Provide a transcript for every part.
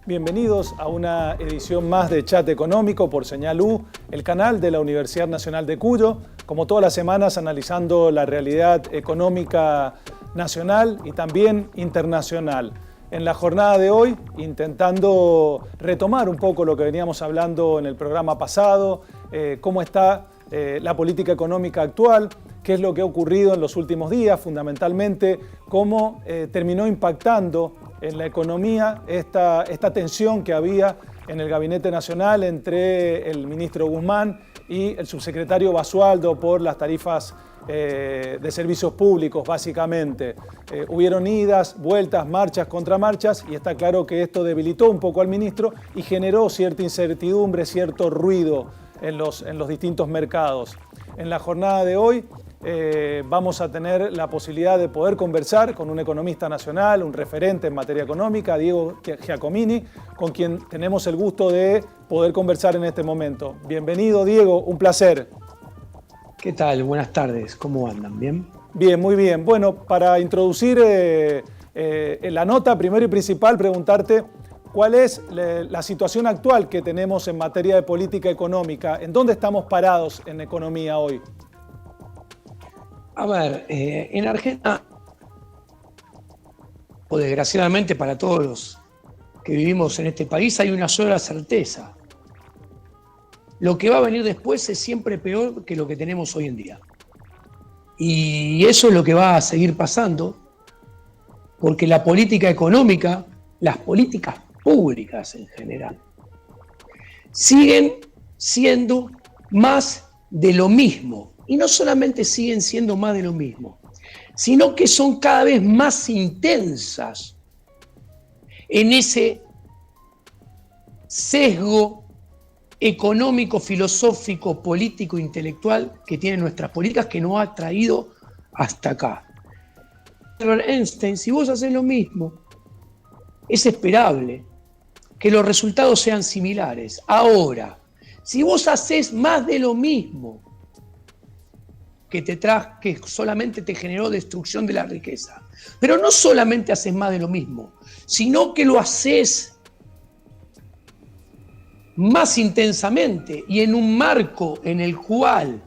Bienvenidos a una edición más de Chat Económico por Señal U, el canal de la Universidad Nacional de Cuyo, como todas las semanas analizando la realidad económica nacional y también internacional. En la jornada de hoy, intentando retomar un poco lo que veníamos hablando en el programa pasado, cómo está la política económica actual, qué es lo que ha ocurrido en los últimos días, fundamentalmente cómo terminó impactando en la economía esta tensión que había en el Gabinete Nacional entre el ministro Guzmán y el subsecretario Basualdo por las tarifas de servicios públicos, básicamente. Hubieron idas, vueltas, marchas, contramarchas, y está claro que esto debilitó un poco al ministro y generó cierta incertidumbre, cierto ruido en los distintos mercados. En la jornada de hoy vamos a tener la posibilidad de poder conversar con un economista nacional, un referente en materia económica, Diego Giacomini, con quien tenemos el gusto de poder conversar en este momento. Bienvenido, Diego, un placer. ¿Qué tal? Buenas tardes, ¿cómo andan? ¿Bien? Bien, muy bien. Bueno, para introducir la nota, primero y principal, preguntarte cuál es la situación actual que tenemos en materia de política económica. ¿En dónde estamos parados en economía hoy? A ver, en Argentina, o desgraciadamente para todos los que vivimos en este país, hay una sola certeza. Lo que va a venir después es siempre peor que lo que tenemos hoy en día. Y eso es lo que va a seguir pasando, porque la política económica, las políticas públicas en general, siguen siendo más de lo mismo. Y no solamente siguen siendo más de lo mismo, sino que son cada vez más intensas en ese sesgo económico, filosófico, político, intelectual que tienen nuestras políticas, que nos ha traído hasta acá. Einstein, si vos haces lo mismo, es esperable que los resultados sean similares. Ahora, si vos haces más de lo mismo, que solamente te generó destrucción de la riqueza, pero no solamente haces más de lo mismo, sino que lo haces más intensamente y en un marco en el cual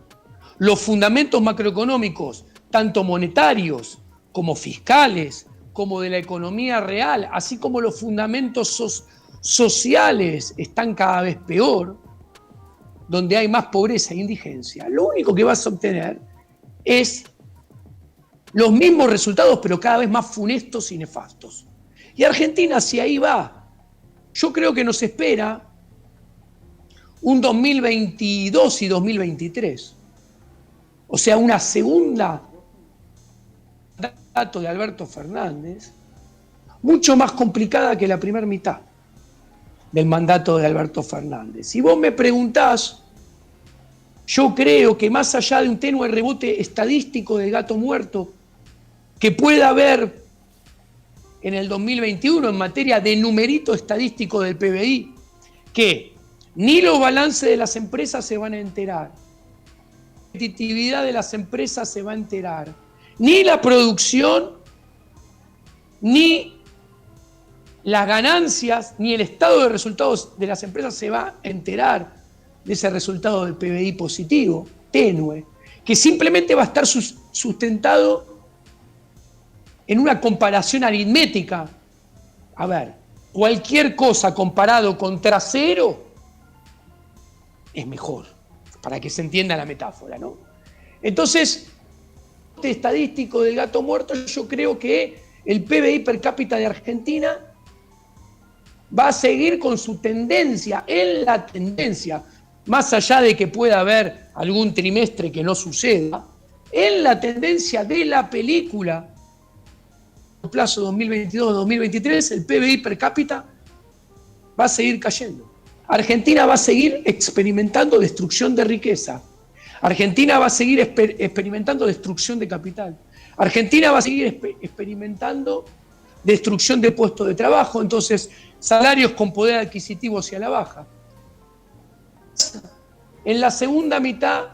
los fundamentos macroeconómicos, tanto monetarios como fiscales, como de la economía real, así como los fundamentos sociales están cada vez peor, donde hay más pobreza e indigencia, lo único que vas a obtener es los mismos resultados, pero cada vez más funestos y nefastos. Y Argentina, si ahí va, yo creo que nos espera un 2022 y 2023. O sea, una segunda mandato de Alberto Fernández, mucho más complicada que la primera mitad del mandato de Alberto Fernández. Si vos me preguntás, yo creo que más allá de un tenue rebote estadístico del gato muerto que pueda haber en el 2021 en materia de numerito estadístico del PBI, que ni los balances de las empresas se van a enterar, la competitividad de las empresas se va a enterar, ni la producción, ni las ganancias, ni el estado de resultados de las empresas se va a enterar de ese resultado del PBI positivo, tenue, que simplemente va a estar sustentado en una comparación aritmética. A ver, cualquier cosa comparado contra cero es mejor, para que se entienda la metáfora, ¿no? Entonces, este estadístico del gato muerto, yo creo que el PBI per cápita de Argentina va a seguir con su tendencia, en la tendencia, más allá de que pueda haber algún trimestre que no suceda, en la tendencia de la película, en el plazo 2022-2023, el PBI per cápita va a seguir cayendo. Argentina va a seguir experimentando destrucción de riqueza. Argentina va a seguir experimentando destrucción de capital. Argentina va a seguir experimentando destrucción de puestos de trabajo, entonces salarios con poder adquisitivo hacia la baja. En la segunda mitad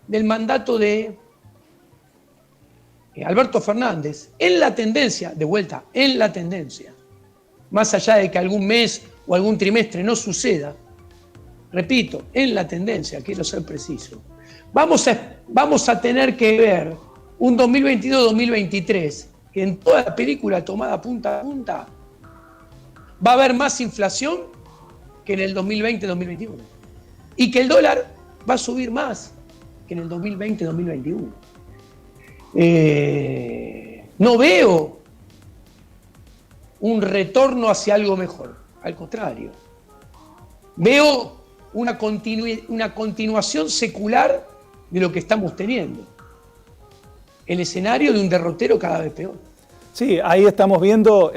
del mandato de Alberto Fernández, en la tendencia, de vuelta, en la tendencia más allá de que algún mes o algún trimestre no suceda, repito, en la tendencia, quiero ser preciso, vamos a tener que ver un 2022-2023 que en toda la película tomada punta a punta va a haber más inflación que en el 2020-2021 y que el dólar va a subir más que en el 2020-2021. No veo un retorno hacia algo mejor, al contrario. Veo una continuación secular de lo que estamos teniendo. El escenario de un derrotero cada vez peor. Sí, ahí estamos viendo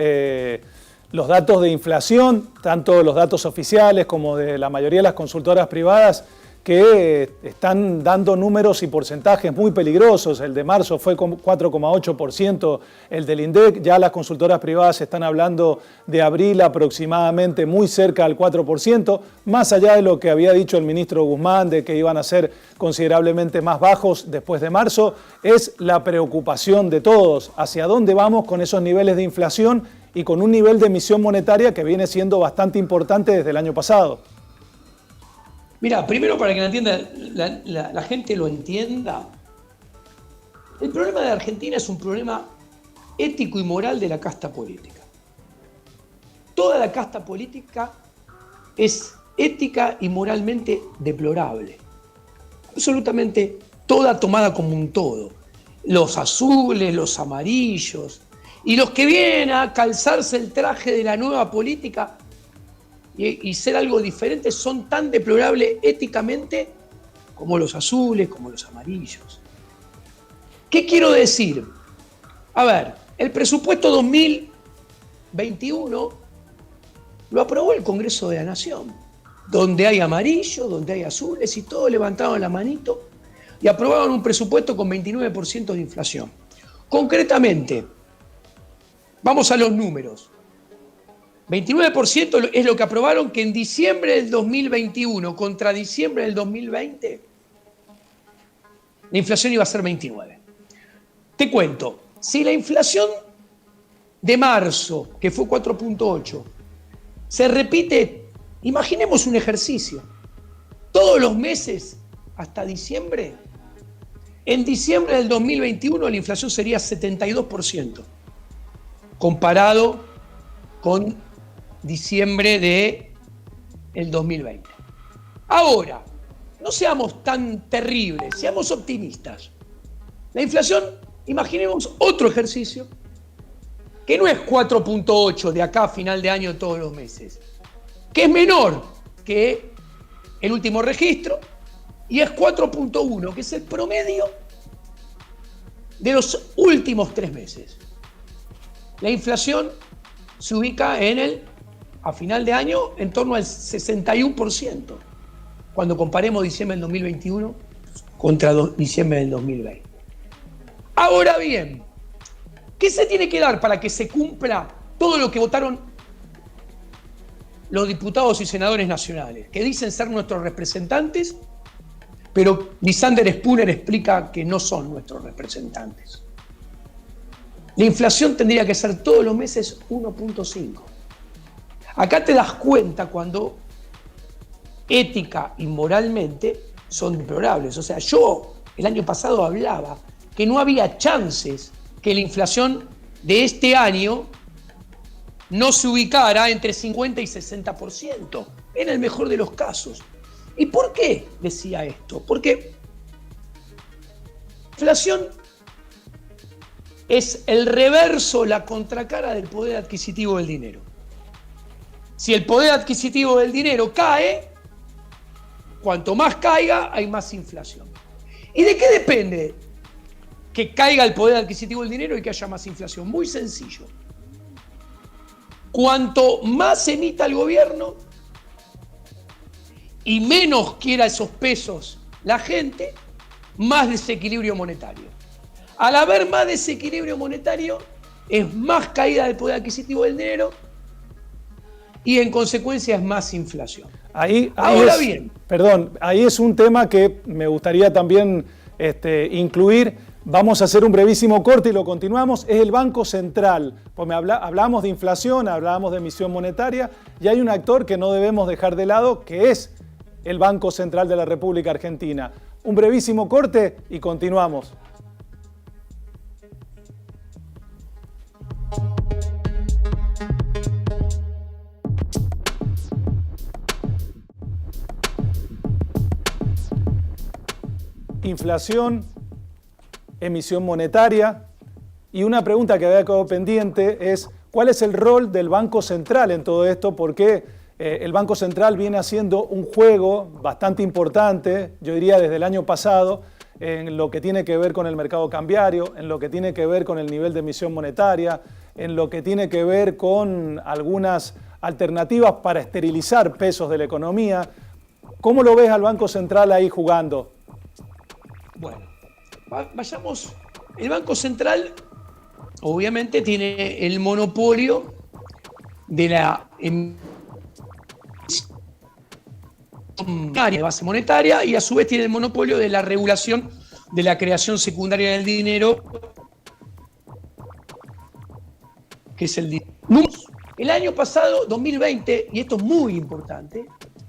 los datos de inflación, tanto los datos oficiales como de la mayoría de las consultoras privadas, que están dando números y porcentajes muy peligrosos. El de marzo fue 4,8%, el del INDEC. Ya las consultoras privadas están hablando de abril aproximadamente muy cerca al 4%, más allá de lo que había dicho el ministro Guzmán, de que iban a ser considerablemente más bajos después de marzo. Es la preocupación de todos. ¿Hacia dónde vamos con esos niveles de inflación y con un nivel de emisión monetaria que viene siendo bastante importante desde el año pasado? Mira, primero para que la gente lo entienda, el problema de Argentina es un problema ético y moral de la casta política. Toda la casta política es ética y moralmente deplorable. Absolutamente toda tomada como un todo. Los azules, los amarillos y los que vienen a calzarse el traje de la nueva política y ser algo diferente son tan deplorables éticamente como los azules, como los amarillos. ¿Qué quiero decir? A ver, el presupuesto 2021 lo aprobó el Congreso de la Nación, donde hay amarillos, donde hay azules y todos levantaron la manito y aprobaron un presupuesto con 29% de inflación. Concretamente, vamos a los números. 29% es lo que aprobaron, que en diciembre del 2021 contra diciembre del 2020 la inflación iba a ser 29. Te cuento, si la inflación de marzo, que fue 4,8, se repite, imaginemos un ejercicio, todos los meses hasta diciembre, en diciembre del 2021 la inflación sería 72%, comparado con diciembre del 2020. Ahora, no seamos tan terribles, seamos optimistas. La inflación, imaginemos otro ejercicio, que no es 4,8 de acá a final de año todos los meses, que es menor que el último registro, y es 4,1, que es el promedio de los últimos 3 meses. La inflación se ubica a final de año en torno al 61%, cuando comparemos diciembre del 2021 contra diciembre del 2020. Ahora bien, ¿qué se tiene que dar para que se cumpla todo lo que votaron los diputados y senadores nacionales, que dicen ser nuestros representantes, pero Lysander Spooner explica que no son nuestros representantes? La inflación tendría que ser todos los meses 1,5. Acá te das cuenta cuando ética y moralmente son deplorables. O sea, yo el año pasado hablaba que no había chances que la inflación de este año no se ubicara entre 50 y 60%, en el mejor de los casos. ¿Y por qué decía esto? Porque la inflación es el reverso, la contracara del poder adquisitivo del dinero. Si el poder adquisitivo del dinero cae, cuanto más caiga, hay más inflación. ¿Y de qué depende que caiga el poder adquisitivo del dinero y que haya más inflación? Muy sencillo. Cuanto más emita el gobierno y menos quiera esos pesos la gente, más desequilibrio monetario. Al haber más desequilibrio monetario, es más caída del poder adquisitivo del dinero y en consecuencia es más inflación. Ahora bien. Perdón, ahí es un tema que me gustaría también incluir, Vamos a hacer un brevísimo corte y lo continuamos. Es el Banco Central. Pues hablamos de inflación, hablamos de emisión monetaria y hay un actor que no debemos dejar de lado, que es el Banco Central de la República Argentina. Un brevísimo corte y continuamos. Inflación, emisión monetaria, y una pregunta que había quedado pendiente es ¿cuál es el rol del Banco Central en todo esto? Porque el Banco Central viene haciendo un juego bastante importante, yo diría desde el año pasado, en lo que tiene que ver con el mercado cambiario, en lo que tiene que ver con el nivel de emisión monetaria, en lo que tiene que ver con algunas alternativas para esterilizar pesos de la economía. ¿Cómo lo ves al Banco Central ahí jugando? Bueno, vayamos. El Banco Central obviamente tiene el monopolio de la de base monetaria y a su vez tiene el monopolio de la regulación de la creación secundaria del dinero, que es el dinero. El año pasado, 2020, y esto es muy importante,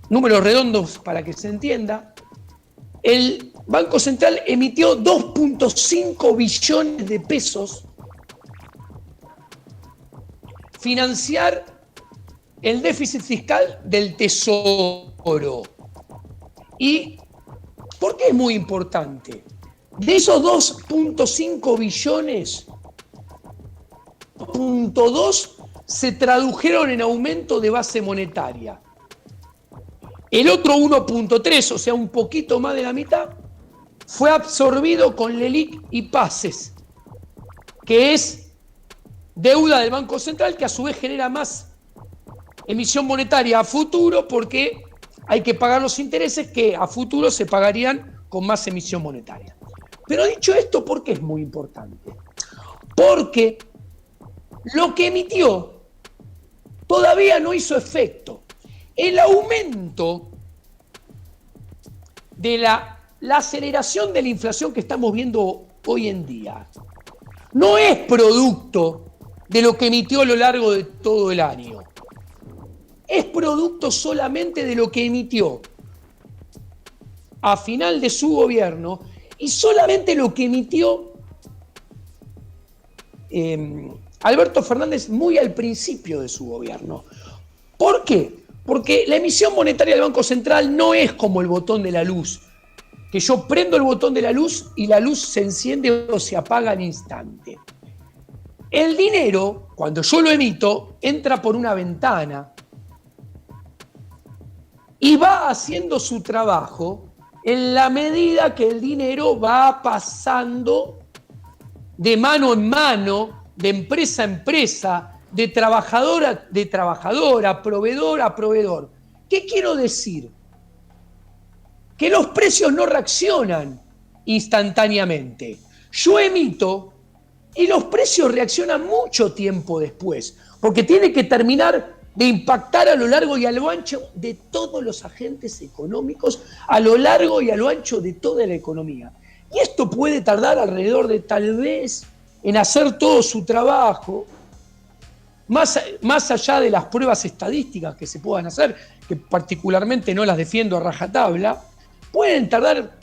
números redondos para que se entienda, el Banco Central emitió 2.5 billones de pesos financiar el déficit fiscal del Tesoro. ¿Y por qué es muy importante? De esos 2.5 billones, 2.2 se tradujeron en aumento de base monetaria. El otro 1.3, o sea, un poquito más de la mitad, fue absorbido con LELIQ y PASES, que es deuda del Banco Central, que a su vez genera más emisión monetaria a futuro porque hay que pagar los intereses que a futuro se pagarían con más emisión monetaria. Pero dicho esto, ¿por qué es muy importante? Porque lo que emitió todavía no hizo efecto. El aumento de la aceleración de la inflación que estamos viendo hoy en día no es producto de lo que emitió a lo largo de todo el año. Es producto solamente de lo que emitió a final de su gobierno y solamente lo que emitió Alberto Fernández muy al principio de su gobierno. ¿Por qué? Porque la emisión monetaria del Banco Central no es como el botón de la luz, que yo prendo el botón de la luz y la luz se enciende o se apaga al instante. El dinero, cuando yo lo emito, entra por una ventana y va haciendo su trabajo en la medida que el dinero va pasando de mano en mano, de empresa a empresa, de trabajadora, proveedor a proveedor. ¿Qué quiero decir? Que los precios no reaccionan instantáneamente. Yo emito y los precios reaccionan mucho tiempo después, porque tiene que terminar de impactar a lo largo y a lo ancho de todos los agentes económicos, a lo largo y a lo ancho de toda la economía. Y esto puede tardar alrededor de tal vez en hacer todo su trabajo, más allá de las pruebas estadísticas que se puedan hacer, que particularmente no las defiendo a rajatabla, pueden tardar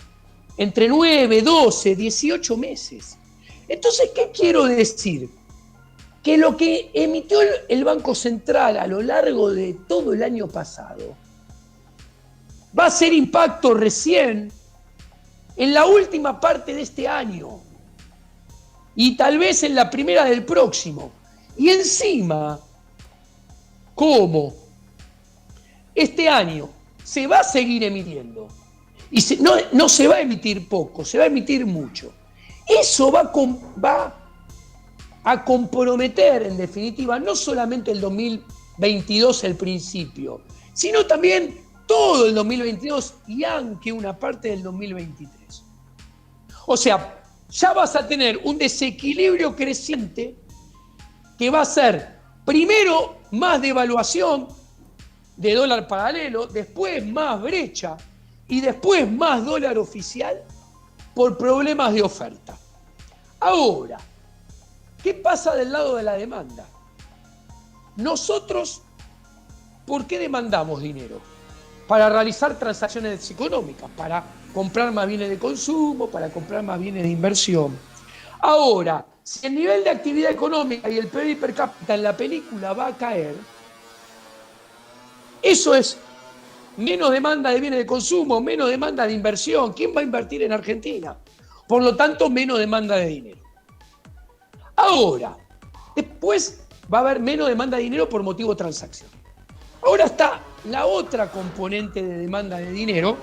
entre 9, 12, 18 meses. Entonces, ¿qué quiero decir? Que lo que emitió el Banco Central a lo largo de todo el año pasado va a ser impacto recién en la última parte de este año y tal vez en la primera del próximo. Y encima, ¿cómo? Este año se va a seguir emitiendo. Y no se va a emitir poco, se va a emitir mucho. Eso va a comprometer, en definitiva, no solamente el 2022 el principio, sino también todo el 2022 y aunque una parte del 2023. O sea, ya vas a tener un desequilibrio creciente que va a ser primero más devaluación de dólar paralelo, después más brecha y después más dólar oficial por problemas de oferta. Ahora, ¿qué pasa del lado de la demanda? Nosotros, ¿por qué demandamos dinero? Para realizar transacciones económicas, para comprar más bienes de consumo, para comprar más bienes de inversión. Ahora, si el nivel de actividad económica y el PIB per cápita en la película va a caer, eso es menos demanda de bienes de consumo, menos demanda de inversión. ¿Quién va a invertir en Argentina? Por lo tanto, menos demanda de dinero. Ahora, después va a haber menos demanda de dinero por motivo de transacción. Ahora está la otra componente de demanda de dinero,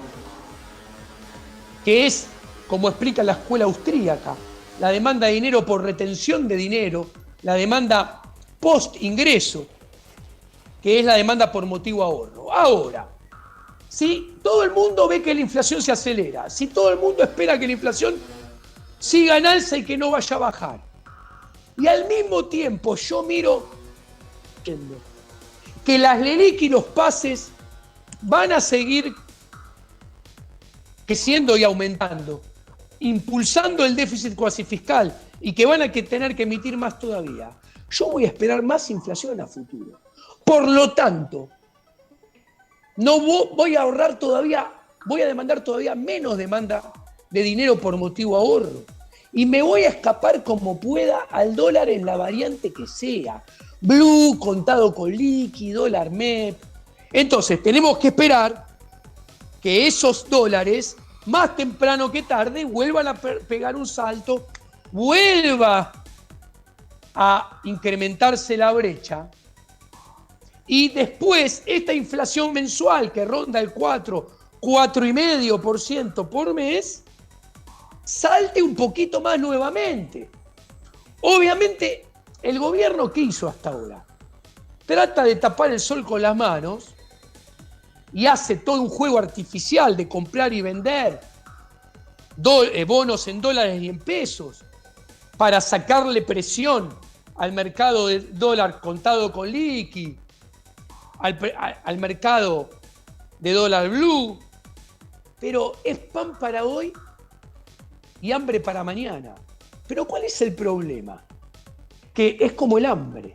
que es, como explica la escuela austríaca, la demanda de dinero por retención de dinero, la demanda post-ingreso, que es la demanda por motivo ahorro. Ahora, si todo el mundo ve que la inflación se acelera, si todo el mundo espera que la inflación siga en alza y que no vaya a bajar, y al mismo tiempo yo miro que las LELIQ y los pases van a seguir creciendo y aumentando, impulsando el déficit cuasi fiscal y que van a tener que emitir más todavía, yo voy a esperar más inflación a futuro. Por lo tanto, no voy a ahorrar todavía, voy a demandar todavía menos demanda de dinero por motivo ahorro. Y me voy a escapar como pueda al dólar en la variante que sea. Blue, contado con liqui, dólar MEP. Entonces tenemos que esperar que esos dólares, más temprano que tarde, vuelvan a pegar un salto, vuelva a incrementarse la brecha. Y después esta inflación mensual que ronda el 4,5% por mes, salte un poquito más nuevamente. Obviamente, el gobierno, ¿qué hizo hasta ahora? Trata de tapar el sol con las manos y hace todo un juego artificial de comprar y vender bonos en dólares y en pesos para sacarle presión al mercado de dólar contado con liqui, al mercado de dólar blue, pero es pan para hoy y hambre para mañana. Pero ¿cuál es el problema? Que es como el hambre.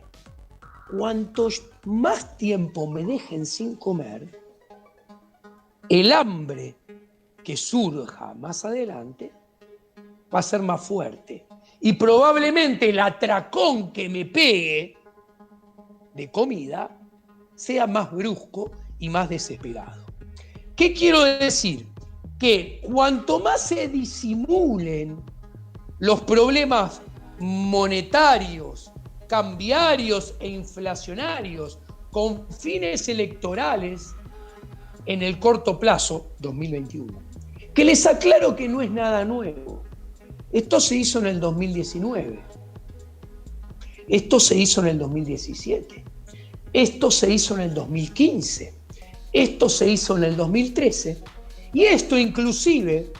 Cuanto más tiempo me dejen sin comer, el hambre que surja más adelante va a ser más fuerte. Y probablemente el atracón que me pegue de comida sea más brusco y más desesperado. ¿Qué quiero decir? Que cuanto más se disimulen los problemas monetarios, cambiarios e inflacionarios con fines electorales en el corto plazo, 2021, que les aclaro que no es nada nuevo. Esto se hizo en el 2019, esto se hizo en el 2017, esto se hizo en el 2015, esto se hizo en el 2013 y esto inclusive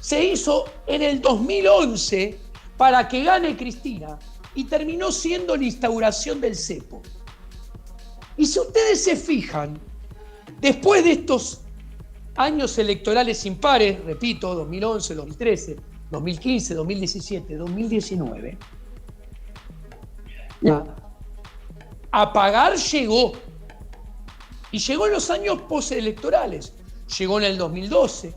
se hizo en el 2011 para que gane Cristina y terminó siendo la instauración del cepo. Y si ustedes se fijan, después de estos años electorales impares, repito, 2011, 2013, 2015, 2017, 2019, a pagar llegó. Y llegó en los años postelectorales. Llegó en el 2012,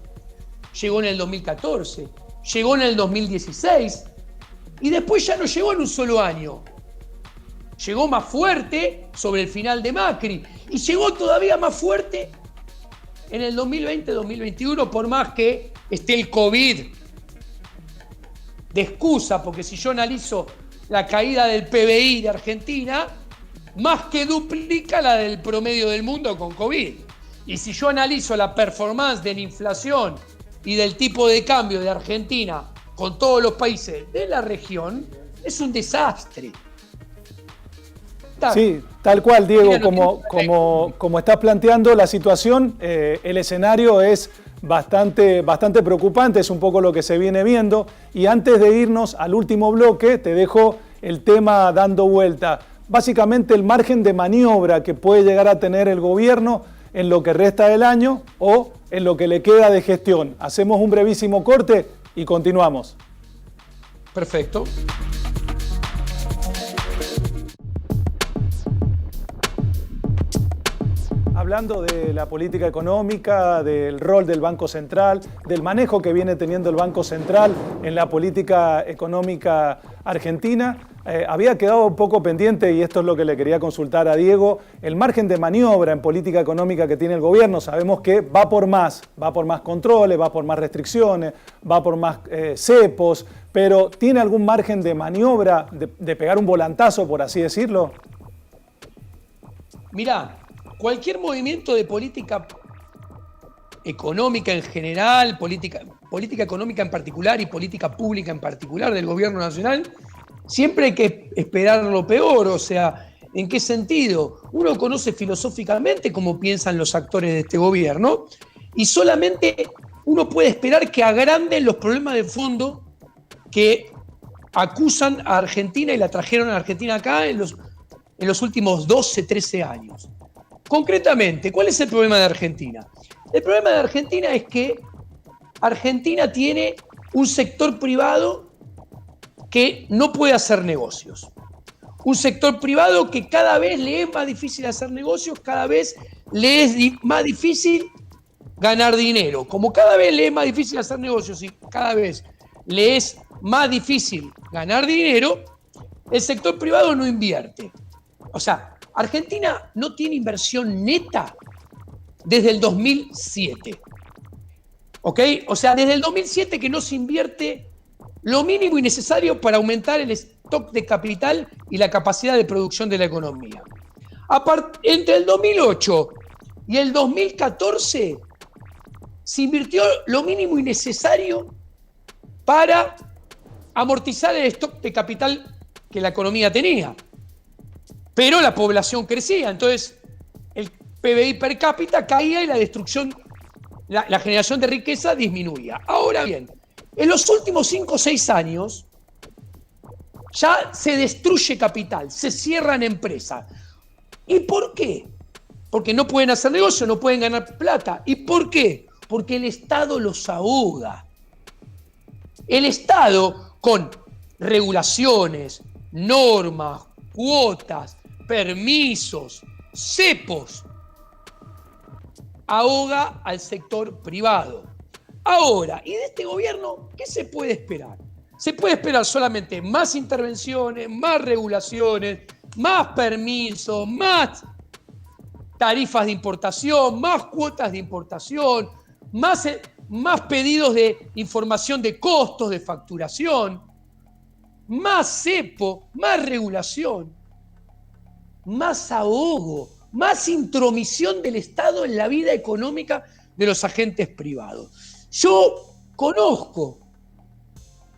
llegó en el 2014, llegó en el 2016 y después ya no llegó en un solo año. Llegó más fuerte sobre el final de Macri y llegó todavía más fuerte en el 2020-2021, por más que esté el COVID de excusa, porque si yo analizo la caída del PBI de Argentina, más que duplica la del promedio del mundo con COVID. Y si yo analizo la performance de la inflación y del tipo de cambio de Argentina con todos los países de la región, es un desastre. Sí, tal cual, Diego, como estás planteando la situación, el escenario es bastante preocupante, es un poco lo que se viene viendo. Y antes de irnos al último bloque, te dejo el tema dando vuelta. Básicamente el margen de maniobra que puede llegar a tener el gobierno en lo que resta del año o en lo que le queda de gestión. Hacemos un brevísimo corte y continuamos. Perfecto. Hablando de la política económica, del rol del Banco Central, del manejo que viene teniendo el Banco Central en la política económica argentina, había quedado un poco pendiente, y esto es lo que le quería consultar a Diego, el margen de maniobra en política económica que tiene el gobierno. Sabemos que va por más controles, va por más restricciones, va por más cepos, pero ¿tiene algún margen de maniobra de pegar un volantazo, por así decirlo? Mirá, cualquier movimiento de política económica en general, política económica en particular y política pública en particular del gobierno nacional, siempre hay que esperar lo peor. O sea, ¿en qué sentido? Uno conoce filosóficamente cómo piensan los actores de este gobierno y solamente uno puede esperar que agranden los problemas de fondo que acusan a Argentina y la trajeron a Argentina acá en los últimos 12, 13 años. Concretamente, ¿cuál es el problema de Argentina? El problema de Argentina es que Argentina tiene un sector privado que no puede hacer negocios. Un sector privado que cada vez le es más difícil hacer negocios, cada vez le es más difícil ganar dinero. Como cada vez le es más difícil hacer negocios y cada vez le es más difícil ganar dinero, el sector privado no invierte. O sea, Argentina no tiene inversión neta desde el 2007. ¿Ok? O sea, desde el 2007 que no se invierte lo mínimo y necesario para aumentar el stock de capital y la capacidad de producción de la economía. Entre el 2008 y el 2014 se invirtió lo mínimo y necesario para amortizar el stock de capital que la economía tenía. Pero la población crecía, entonces el PBI per cápita caía y la destrucción, la generación de riqueza disminuía. Ahora bien, en los últimos 5 o 6 años ya se destruye capital, se cierran empresas. ¿Y por qué? Porque no pueden hacer negocio, no pueden ganar plata. ¿Y por qué? Porque el Estado los ahoga. El Estado, con regulaciones, normas, cuotas, permisos, cepos, ahoga al sector privado. Ahora, ¿y de este gobierno qué se puede esperar? Se puede esperar solamente más intervenciones, más regulaciones, más permisos, más tarifas de importación, más cuotas de importación, más pedidos de información de costos, de facturación, más cepo, más regulación, más ahogo, más intromisión del Estado en la vida económica de los agentes privados. Yo conozco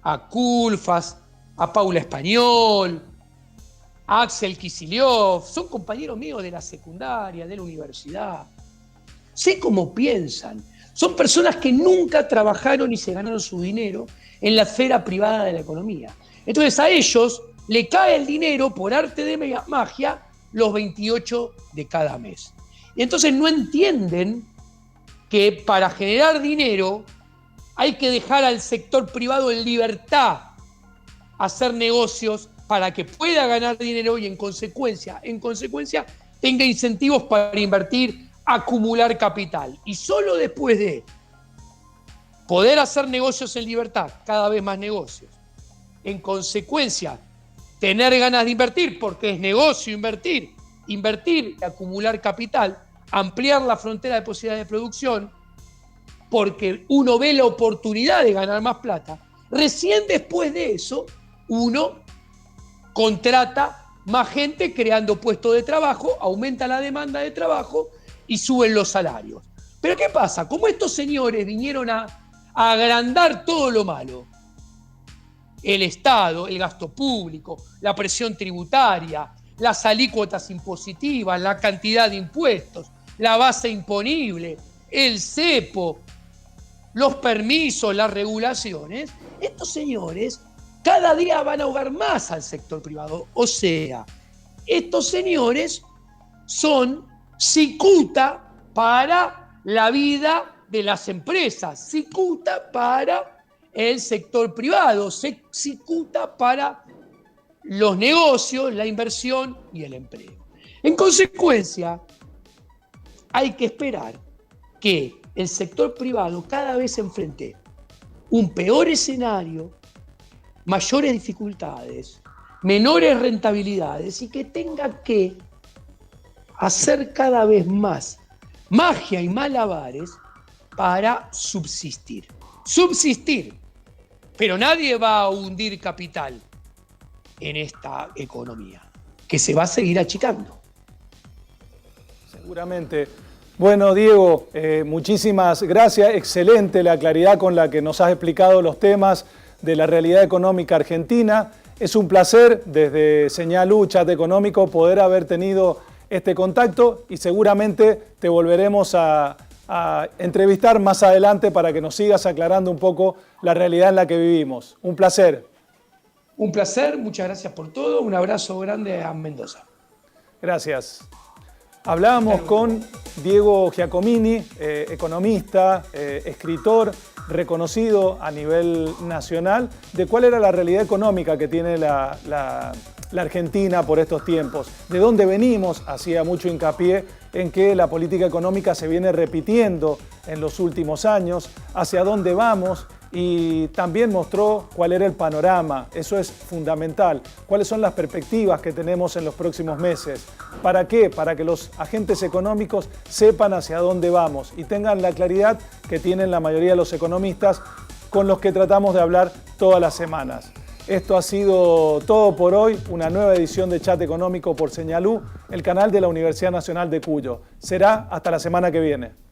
a Culfas, a Paula Español, a Axel Kicillof, son compañeros míos de la secundaria, de la universidad. Sé cómo piensan. Son personas que nunca trabajaron y se ganaron su dinero en la esfera privada de la economía. Entonces a ellos le cae el dinero por arte de magia los 28 de cada mes. Y entonces no entienden que para generar dinero hay que dejar al sector privado en libertad hacer negocios para que pueda ganar dinero y en consecuencia tenga incentivos para invertir, acumular capital. Y solo después de poder hacer negocios en libertad, cada vez más negocios, en consecuencia tener ganas de invertir, porque es negocio invertir y acumular capital, ampliar la frontera de posibilidades de producción, porque uno ve la oportunidad de ganar más plata. Recién después de eso, uno contrata más gente creando puestos de trabajo, aumenta la demanda de trabajo y suben los salarios. Pero ¿qué pasa? Como estos señores vinieron a agrandar todo lo malo, el Estado, el gasto público, la presión tributaria, las alícuotas impositivas, la cantidad de impuestos, la base imponible, el cepo, los permisos, las regulaciones, estos señores cada día van a ahogar más al sector privado. O sea, estos señores son cicuta para la vida de las empresas, cicuta para el sector privado, se ejecuta para los negocios, la inversión y el empleo. En consecuencia, hay que esperar que el sector privado cada vez enfrente un peor escenario, mayores dificultades, menores rentabilidades y que tenga que hacer cada vez más magia y malabares para subsistir. Subsistir, pero nadie va a hundir capital en esta economía, que se va a seguir achicando. Seguramente. Bueno, Diego, muchísimas gracias. Excelente la claridad con la que nos has explicado los temas de la realidad económica argentina. Es un placer desde Señal U, Chat Económico, poder haber tenido este contacto y seguramente te volveremos a entrevistar más adelante para que nos sigas aclarando un poco la realidad en la que vivimos. Un placer. Un placer, muchas gracias por todo. Un abrazo grande a Mendoza. Gracias. Hablábamos con Diego Giacomini, economista, escritor, reconocido a nivel nacional, de cuál era la realidad económica que tiene la Argentina por estos tiempos. De dónde venimos, hacía mucho hincapié en que la política económica se viene repitiendo en los últimos años, hacia dónde vamos, y también mostró cuál era el panorama. Eso es fundamental. ¿Cuáles son las perspectivas que tenemos en los próximos meses? ¿Para qué? Para que los agentes económicos sepan hacia dónde vamos y tengan la claridad que tienen la mayoría de los economistas con los que tratamos de hablar todas las semanas. Esto ha sido todo por hoy, una nueva edición de Chat Económico por Señal U, el canal de la Universidad Nacional de Cuyo. Será hasta la semana que viene.